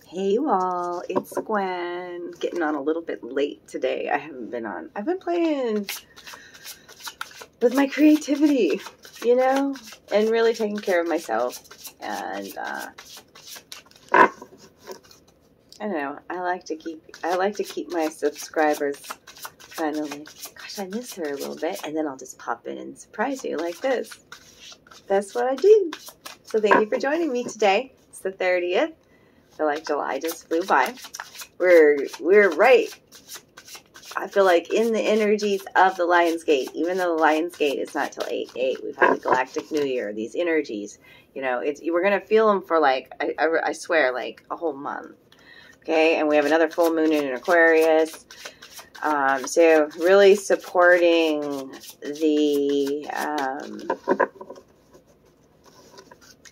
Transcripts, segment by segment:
Hey you all, it's Gwen. Getting on a little bit late today. I haven't been on. I've been playing with my creativity, you know, and really taking care of myself. And I don't know. I like to keep my subscribers kind of like, gosh, I miss her a little bit, and then I'll just pop in and surprise you like this. That's what I do. So thank you for joining me today. It's the 30th. I feel like July just flew by. We're right. I feel like in the energies of the Lion's Gate, even though the Lion's Gate is not till 8/8, we've had the Galactic New Year. These energies, you know, we're gonna feel them for like I swear like a whole month. Okay, and we have another full moon in Aquarius. So really supporting the I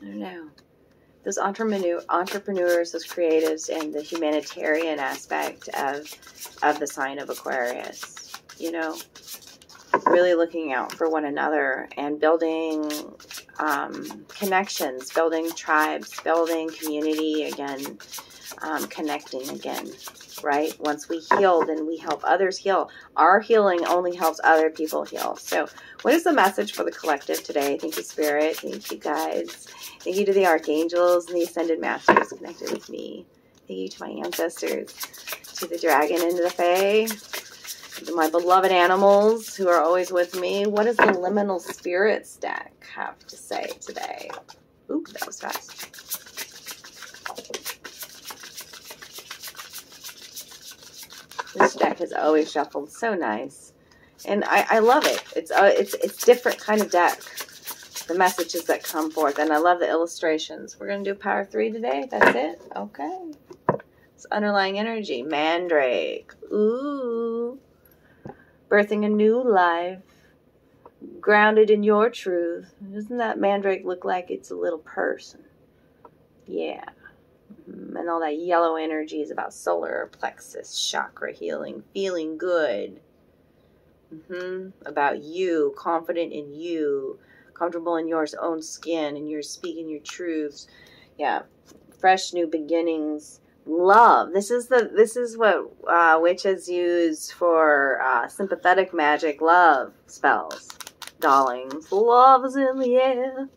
don't know. Those entrepreneurs, those creatives, and the humanitarian aspect of the sign of Aquarius, you know, really looking out for one another and building connections, building tribes, building community again, connecting again, right? Once we heal, then we help others heal. Our healing only helps other people heal. So what is the message for the collective today? Thank you, Spirit. Thank you, guides. Thank you to the archangels and the ascended masters connected with me. Thank you to my ancestors, to the dragon and the fae, to my beloved animals who are always with me. What does the liminal spirit stack have to say today? Ooh, that was fast. This deck is always shuffled so nice, and I love it. It's different kind of deck. The messages that come forth, and I love the illustrations. We're gonna do power 3 today. That's it. Okay. It's underlying energy. Mandrake. Ooh. Birthing a new life. Grounded in your truth. Doesn't that mandrake look like it's a little person? Yeah. And all that yellow energy is about solar plexus, chakra healing, feeling good. About you, confident in you, comfortable in your own skin, and you're speaking your truths. Yeah, fresh new beginnings. Love. This is what witches use for sympathetic magic love spells. Darlings, love is in the air.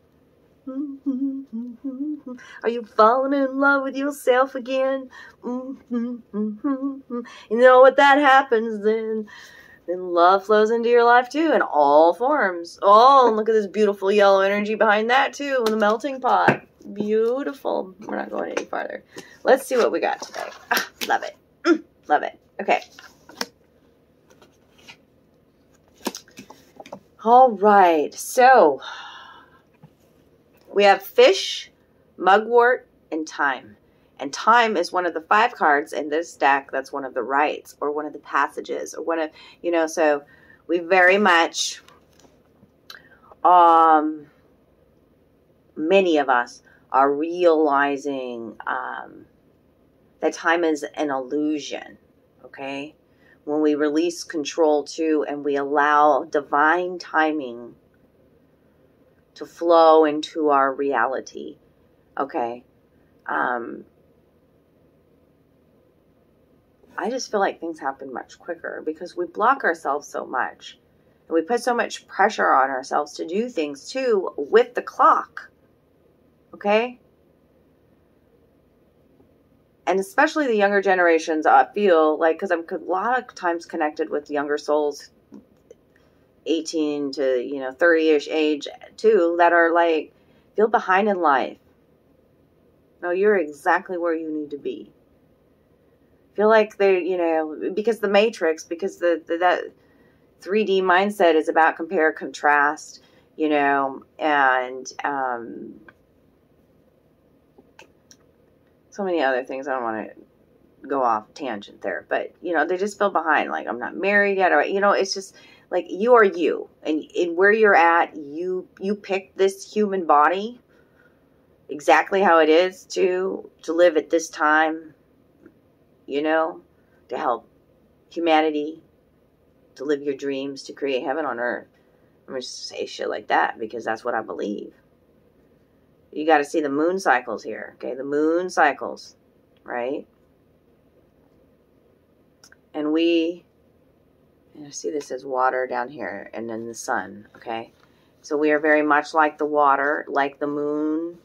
Are you falling in love with yourself again? You know what that happens then love flows into your life too in all forms. Oh, and look at this beautiful yellow energy behind that too in the melting pot. Beautiful. We're not going any farther. Let's see what we got today. Love it. Love it. Okay. All right. So we have fish, mugwort, and time. And time is one of the 5 cards in this deck. That's one of the rites or one of the passages or one of, you know, so we very much, many of us are realizing that time is an illusion, okay? When we release control too and we allow divine timing to flow into our reality, okay? I just feel like things happen much quicker because we block ourselves so much. And we put so much pressure on ourselves to do things too with the clock. Okay? And especially the younger generations, I feel like, because I'm a lot of times connected with younger souls, 18 to, 30-ish age too, that are like, feel behind in life. No, you're exactly where you need to be. Feel like they, because the matrix, because that 3D mindset is about compare, contrast, and so many other things. I don't want to go off tangent there, but they just feel behind. Like, I'm not married yet, or it's just like you are you, and in where you're at, you picked this human body exactly how it is to live at this time. To help humanity, to live your dreams, to create heaven on earth. I'm going to say shit like that because that's what I believe. You got to see the moon cycles here, okay? The moon cycles. right? And we, I see this as water down here, and then the sun, okay? So we are very much like the water, like the moon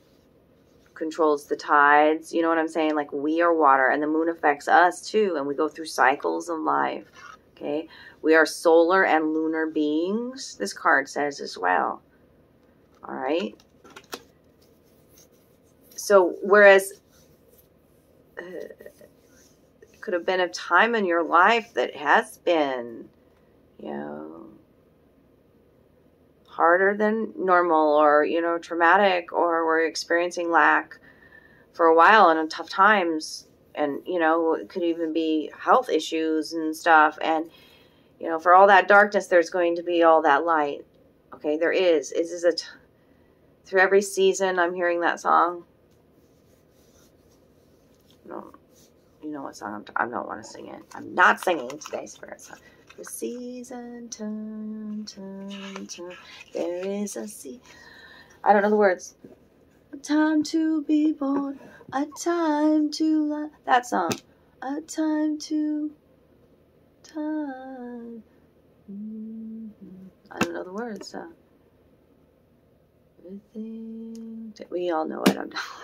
controls the tides. You know what I'm saying? Like we are water, and the moon affects us too, and we go through cycles of life, okay? We are solar and lunar beings, this card says as well, all right? So whereas it could have been a time in your life that has been, you know, harder than normal, or, you know, traumatic, or we're experiencing lack for a while and in tough times. And, you know, it could even be health issues and stuff. And, you know, for all that darkness, there's going to be all that light. Okay, there is. Through every season, I'm hearing that song. No, you know what song I don't want to sing it. I'm not singing today's spirit song. The season turn. There is a I don't know the words. A time to be born. A time to love. That song. A time to time. I don't know the words, so. We all know it. I'm done.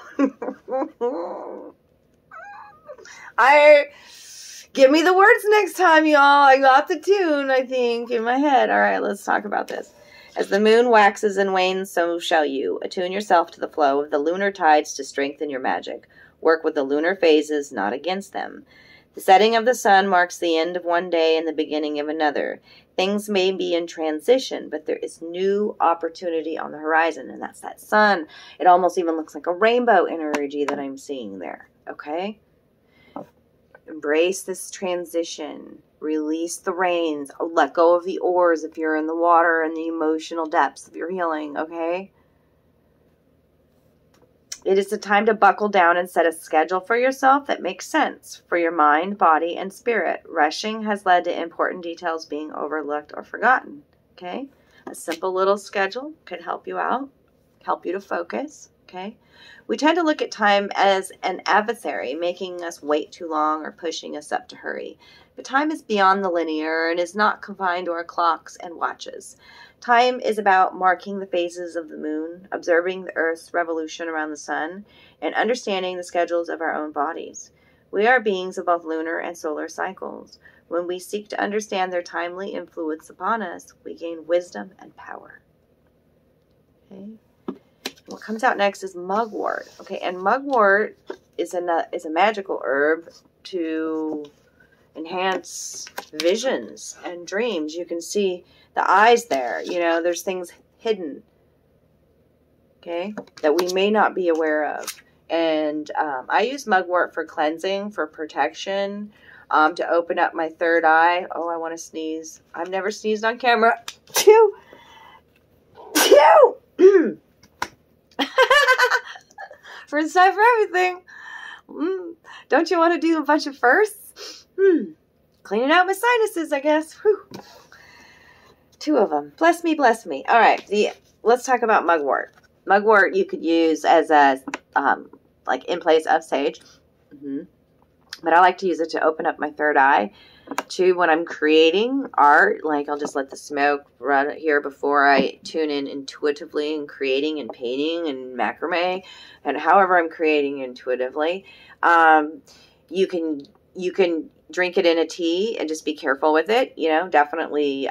Give me the words next time, y'all. I got the tune, I think, in my head. All right, let's talk about this. As the moon waxes and wanes, so shall you. Attune yourself to the flow of the lunar tides to strengthen your magic. Work with the lunar phases, not against them. The setting of the sun marks the end of one day and the beginning of another. Things may be in transition, but there is new opportunity on the horizon, and that's that sun. It almost even looks like a rainbow energy that I'm seeing there, okay? Embrace this transition. Release the reins. Let go of the oars if you're in the water and the emotional depths of your healing, okay? It is the time to buckle down and set a schedule for yourself that makes sense for your mind, body, and spirit. Rushing has led to important details being overlooked or forgotten, okay? A simple little schedule could help you out, help you to focus, okay? We tend to look at time as an adversary, making us wait too long or pushing us up to hurry. But time is beyond the linear and is not confined to our clocks and watches. Time is about marking the phases of the moon, observing the Earth's revolution around the sun, and understanding the schedules of our own bodies. We are beings of both lunar and solar cycles. When we seek to understand their timely influence upon us, we gain wisdom and power. Okay? What comes out next is Mugwort. Okay, and Mugwort is a magical herb to enhance visions and dreams. You can see the eyes there. You know, there's things hidden, okay, that we may not be aware of. And I use Mugwort for cleansing, for protection, to open up my third eye. Oh, I want to sneeze. I've never sneezed on camera. Phew! Phew! First time for everything. Don't you want to do a bunch of firsts? Cleaning out my sinuses, I guess. Whew. 2 of them. Bless me, bless me. All right, let's talk about Mugwort. Mugwort you could use as a, like in place of sage. But I like to use it to open up my third eye. Too, when I'm creating art, like I'll just let the smoke run here before I tune in intuitively and creating and painting and macrame and however I'm creating intuitively. You can drink it in a tea and just be careful with it. You know, definitely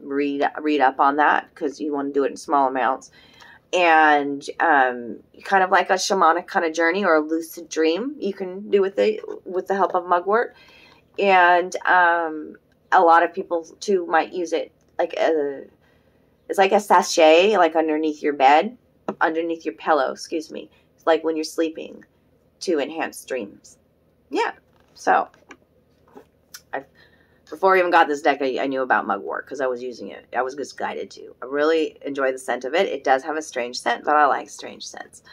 read up on that because you want to do it in small amounts. And kind of like a shamanic kind of journey or a lucid dream you can do with the help of Mugwort. And a lot of people too might use it like it's like a sachet, like underneath your bed, underneath your pillow, excuse me. It's like when you're sleeping to enhance dreams. Yeah. So before I even got this deck, I knew about Mugwort because I was using it. I was just guided to. I really enjoy the scent of it. It does have a strange scent, but I like strange scents.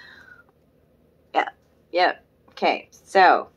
Yeah. Yeah. Okay. So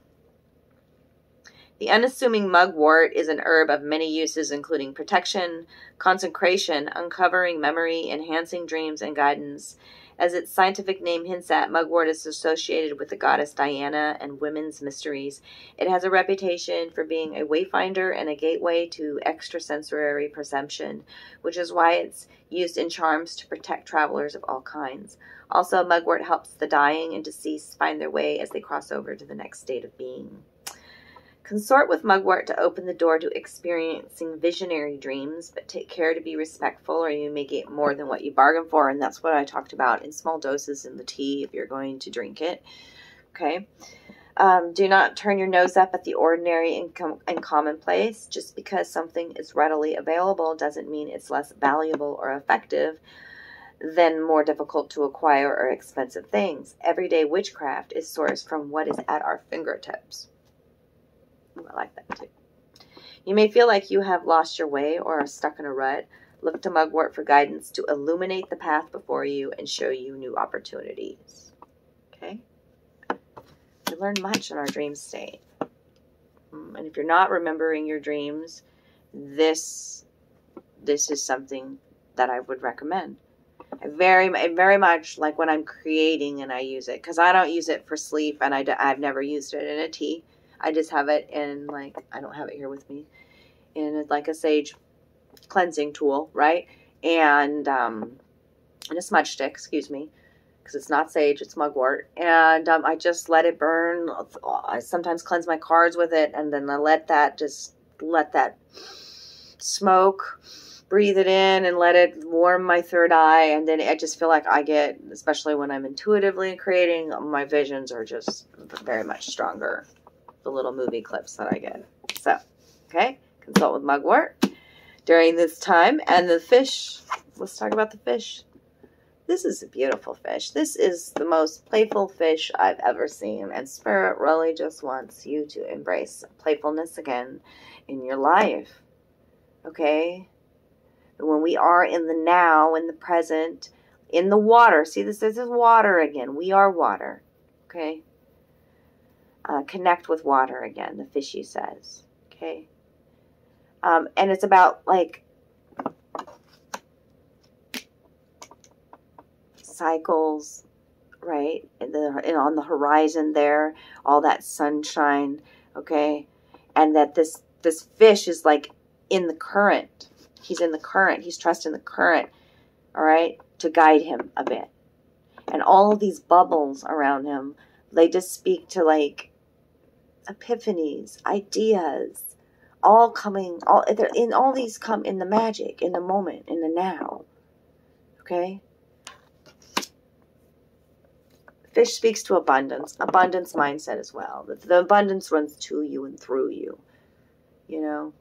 the unassuming Mugwort is an herb of many uses, including protection, consecration, uncovering memory, enhancing dreams, and guidance. As its scientific name hints at, Mugwort is associated with the goddess Diana and women's mysteries. It has a reputation for being a wayfinder and a gateway to extrasensory perception, which is why it's used in charms to protect travelers of all kinds. Also, Mugwort helps the dying and deceased find their way as they cross over to the next state of being. Consort with Mugwort to open the door to experiencing visionary dreams, but take care to be respectful or you may get more than what you bargained for, and that's what I talked about in small doses in the tea if you're going to drink it. Okay. Do not turn your nose up at the ordinary and commonplace. Just because something is readily available doesn't mean it's less valuable or effective than more difficult to acquire or expensive things. Everyday witchcraft is sourced from what is at our fingertips. Ooh, I like that too. You may feel like you have lost your way or are stuck in a rut. Look to Mugwort for guidance to illuminate the path before you and show you new opportunities. Okay? We learn much in our dream state. And if you're not remembering your dreams, this is something that I would recommend. I very much like when I'm creating and I use it, because I don't use it for sleep and I've never used it in a tea. I just have it in, like, I don't have it here with me, in like a sage cleansing tool, right? And a smudge stick, excuse me, because it's not sage, it's mugwort. And I just let it burn. I sometimes cleanse my cards with it, and then I let that smoke, breathe it in, and let it warm my third eye. And then I just feel like I get, especially when I'm intuitively creating, my visions are just very much stronger. The little movie clips that I get. So, okay, consult with Mugwort during this time. And the fish, let's talk about the fish. This is a beautiful fish. This is the most playful fish I've ever seen. And Spirit really just wants you to embrace playfulness again in your life. Okay? When we are in the now, in the present, in the water. See, this is water again. We are water. Okay? Connect with water again, the fishy says. Okay? And it's about, like, cycles, right? And on the horizon there, all that sunshine, okay? And that this fish is, like, in the current. He's in the current. He's trusting the current, all right, to guide him a bit. And all of these bubbles around him, they just speak to, like, epiphanies, ideas, all these come in the magic, in the moment, in the now. Okay? Fish speaks to abundance mindset as well. The abundance runs to you and through you. You know?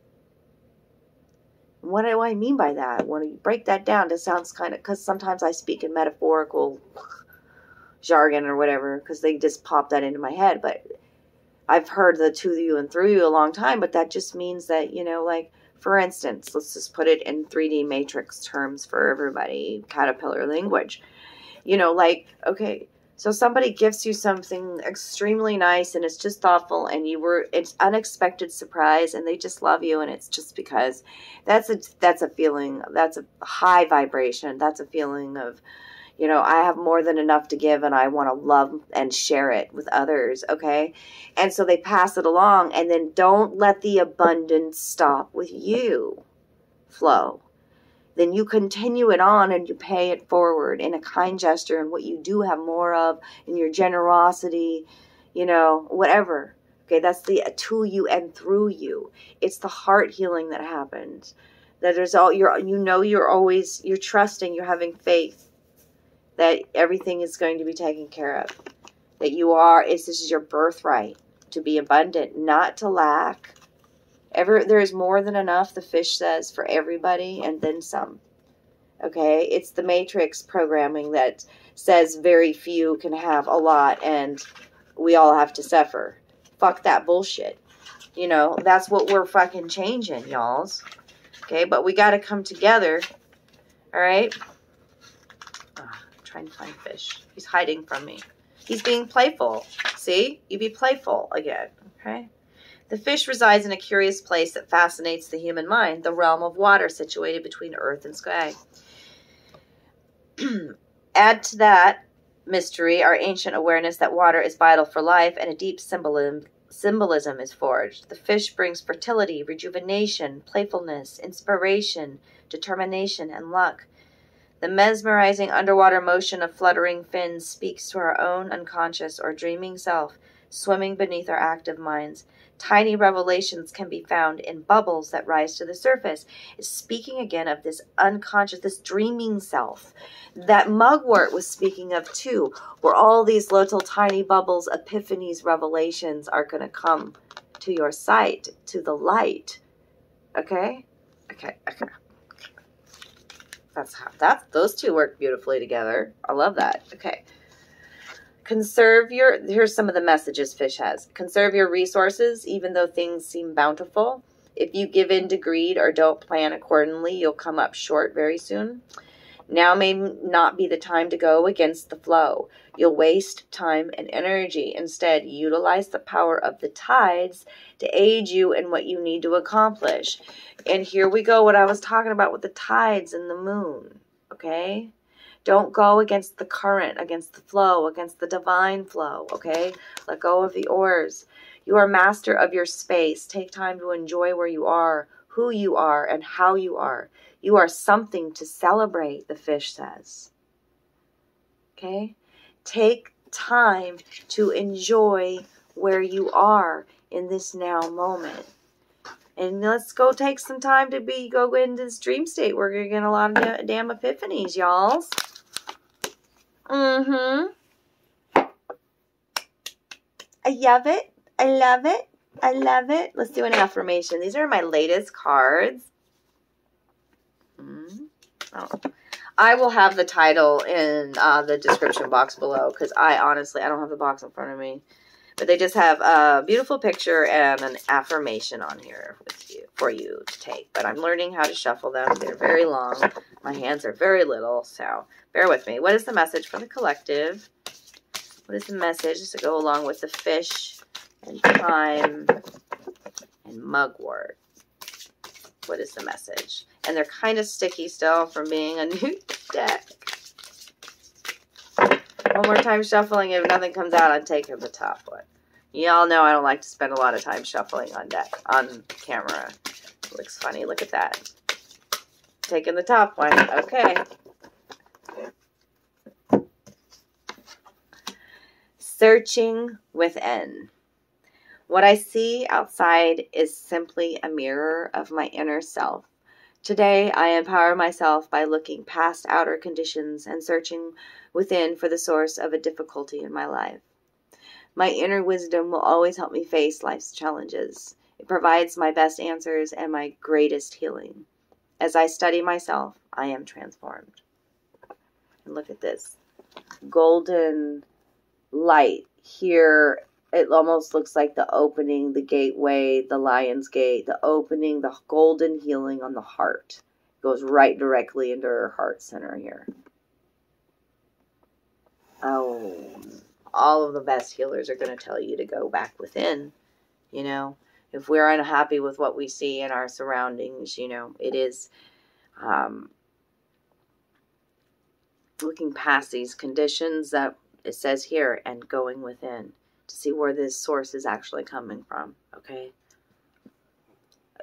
What do I mean by that? When you break that down, it sounds kind of, because sometimes I speak in metaphorical jargon or whatever, because they just pop that into my head, but I've heard the to you and through you a long time, but that just means that, you know, like, for instance, let's just put it in 3D matrix terms for everybody, caterpillar language. You know, like, okay, so somebody gives you something extremely nice and it's just thoughtful and it's unexpected surprise and they just love you, and it's just because that's a feeling, that's a high vibration. That's a feeling of, you know, I have more than enough to give and I want to love and share it with others, okay? And so they pass it along, and then don't let the abundance stop with you flow. Then you continue it on and you pay it forward in a kind gesture and what you do have more of in your generosity, you know, whatever. Okay, that's the to you and through you. It's the heart healing that happens. That there's you're trusting, you're having faith that everything is going to be taken care of. That this is your birthright to be abundant, not to lack. There is more than enough, the fish says, for everybody and then some. Okay? It's the matrix programming that says very few can have a lot and we all have to suffer. Fuck that bullshit. You know, that's what we're fucking changing, y'alls. Okay? But we got to come together. All right? Trying to find fish. He's hiding from me. He's being playful. See? You be playful again. Okay? The fish resides in a curious place that fascinates the human mind, the realm of water situated between earth and sky. Add to that mystery our ancient awareness that water is vital for life, and a deep symbolism is forged. The fish brings fertility, rejuvenation, playfulness, inspiration, determination, and luck. The mesmerizing underwater motion of fluttering fins speaks to our own unconscious or dreaming self, swimming beneath our active minds. Tiny revelations can be found in bubbles that rise to the surface. It's speaking again of this unconscious, this dreaming self that Mugwort was speaking of too, where all these little tiny bubbles, epiphanies, revelations are going to come to your sight, to the light. Okay? Okay. Those two work beautifully together. I love that. Okay. Here's some of the messages fish has. Conserve your resources, even though things seem bountiful. If you give in to greed or don't plan accordingly, you'll come up short very soon. Now may not be the time to go against the flow. You'll waste time and energy. Instead, utilize the power of the tides to aid you in what you need to accomplish. And here we go, what I was talking about with the tides and the moon, okay? Don't go against the current, against the flow, against the divine flow, okay? Let go of the oars. You are master of your space. Take time to enjoy where you are, who you are, and how you are. You are something to celebrate, the fish says. Okay? Take time to enjoy where you are in this now moment. And let's go take some time to go into this dream state. We're going to get a lot of damn epiphanies, y'all. I love it. I love it. I love it. Let's do an affirmation. These are my latest cards. I will have the title in the description box below because I don't have the box in front of me. But they just have a beautiful picture and an affirmation on here for you to take. But I'm learning how to shuffle them. They're very long. My hands are very little, so bear with me. What is the message for the collective? What is the message to go along with the fish and time and mugwort? What is the message? And they're kind of sticky still from being a new deck. One more time shuffling. If nothing comes out, I'm taking the top one. Y'all know I don't like to spend a lot of time shuffling on camera. It looks funny. Look at that. Taking the top one. Okay. Searching within. What I see outside is simply a mirror of my inner self. Today, I empower myself by looking past outer conditions and searching within for the source of a difficulty in my life. My inner wisdom will always help me face life's challenges. It provides my best answers and my greatest healing. As I study myself, I am transformed. And look at this. Golden light here. It almost looks like the opening, the gateway, the lion's gate, the opening, the golden healing on the heart. It goes right directly into her heart center here. Oh, all of the best healers are going to tell you to go back within. You know, if we're unhappy with what we see in our surroundings, you know, it is looking past these conditions that it says here and going within to see where this source is actually coming from, okay?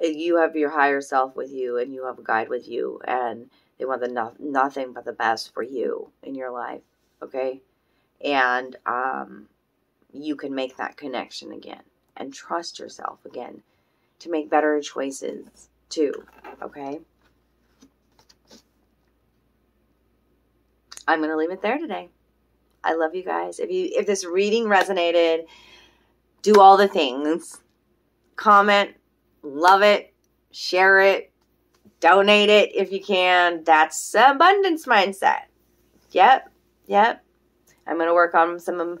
You have your higher self with you, and you have a guide with you, and they want nothing but the best for you in your life, okay? And you can make that connection again and trust yourself again to make better choices too, okay? I'm going to leave it there today. I love you guys. If this reading resonated, do all the things. Comment, love it, share it, donate it if you can. That's abundance mindset. Yep. I'm going to work on some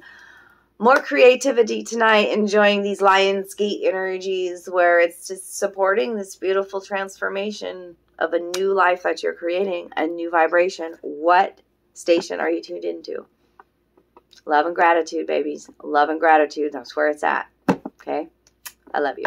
more creativity tonight, enjoying these Lionsgate energies where it's just supporting this beautiful transformation of a new life that you're creating, a new vibration. What station are you tuned into? Love and gratitude, babies. Love and gratitude. That's where it's at. Okay? I love you.